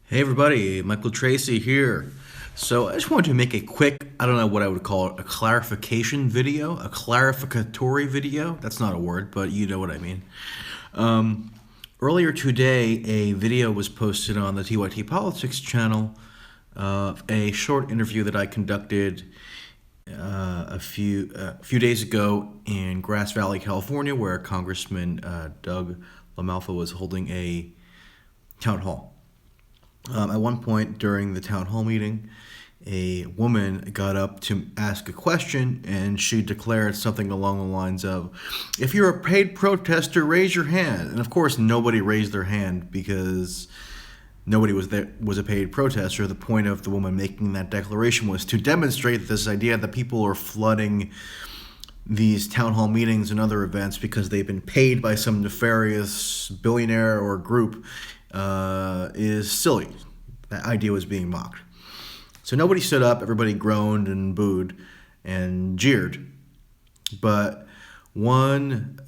Hey everybody, Michael Tracey here. So I just wanted to make a quick, I don't know what I would call it, a clarification video, a clarificatory video. That's not a word, but you know what I mean. Earlier today, a video was posted on the TYT Politics channel of a short interview that I conducted a few days ago in Grass Valley, California, where Congressman Doug LaMalfa was holding a town hall. At one point during the town hall meeting, a woman got up to ask a question, and she declared something along the lines of, "If you're a paid protester, raise your hand." And of course, nobody raised their hand because nobody was a paid protester. The point of the woman making that declaration was to demonstrate this idea that people are flooding these town hall meetings and other events because they've been paid by some nefarious billionaire or group is silly. That idea was being mocked. So nobody stood up, everybody groaned and booed and jeered. But one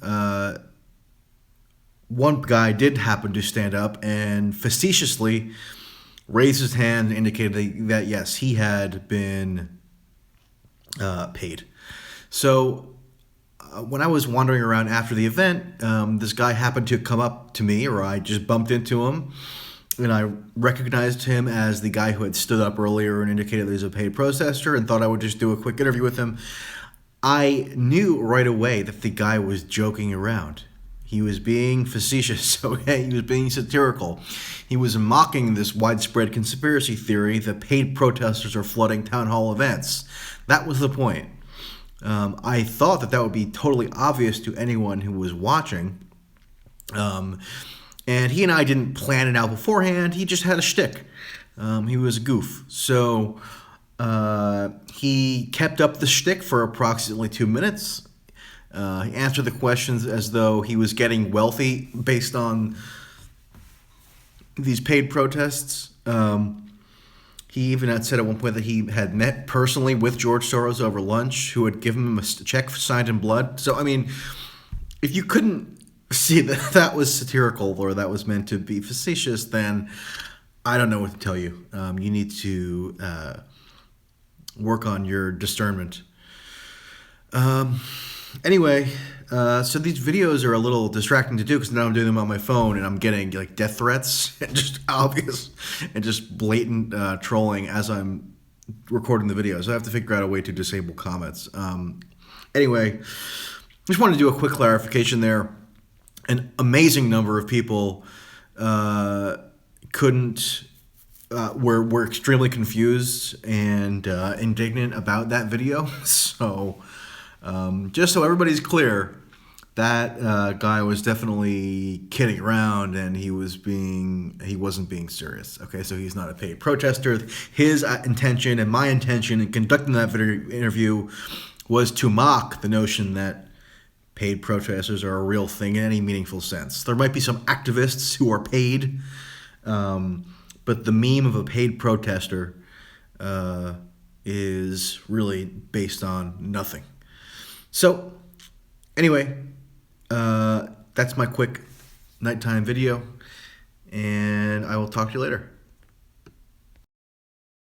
guy did happen to stand up and facetiously raised his hand and indicated that yes, he had been paid. So when I was wandering around after the event, this guy happened to come up to me, or I just bumped into him, and I recognized him as the guy who had stood up earlier and indicated that he was a paid protester, and thought I would just do a quick interview with him. I knew right away that the guy was joking around. He was being facetious, okay? He was being satirical. He was mocking this widespread conspiracy theory that paid protesters are flooding town hall events. That was the point. I thought that would be totally obvious to anyone who was watching. And he and I didn't plan it out beforehand. He just had a shtick. He was a goof. So he kept up the shtick for approximately 2 minutes. He answered the questions as though he was getting wealthy based on these paid protests. He even had said at one point that he had met personally with George Soros over lunch, who had given him a check signed in blood. So, I mean, if you couldn't see that that was satirical or that was meant to be facetious, then I don't know what to tell you. You need to work on your discernment. Anyway, so these videos are a little distracting to do because now I'm doing them on my phone and I'm getting like death threats and just obvious and just blatant trolling as I'm recording the video. So I have to figure out a way to disable comments. Anyway, just wanted to do a quick clarification there. An amazing number of people were extremely confused and indignant about that video. So just so everybody's clear, that guy was definitely kidding around, and he wasn't being serious. Okay, so he's not a paid protester. His intention and my intention in conducting that video interview was to mock the notion that paid protesters are a real thing in any meaningful sense. There might be some activists who are paid, but the meme of a paid protester is really based on nothing. So, anyway, that's my quick nighttime video, and I will talk to you later.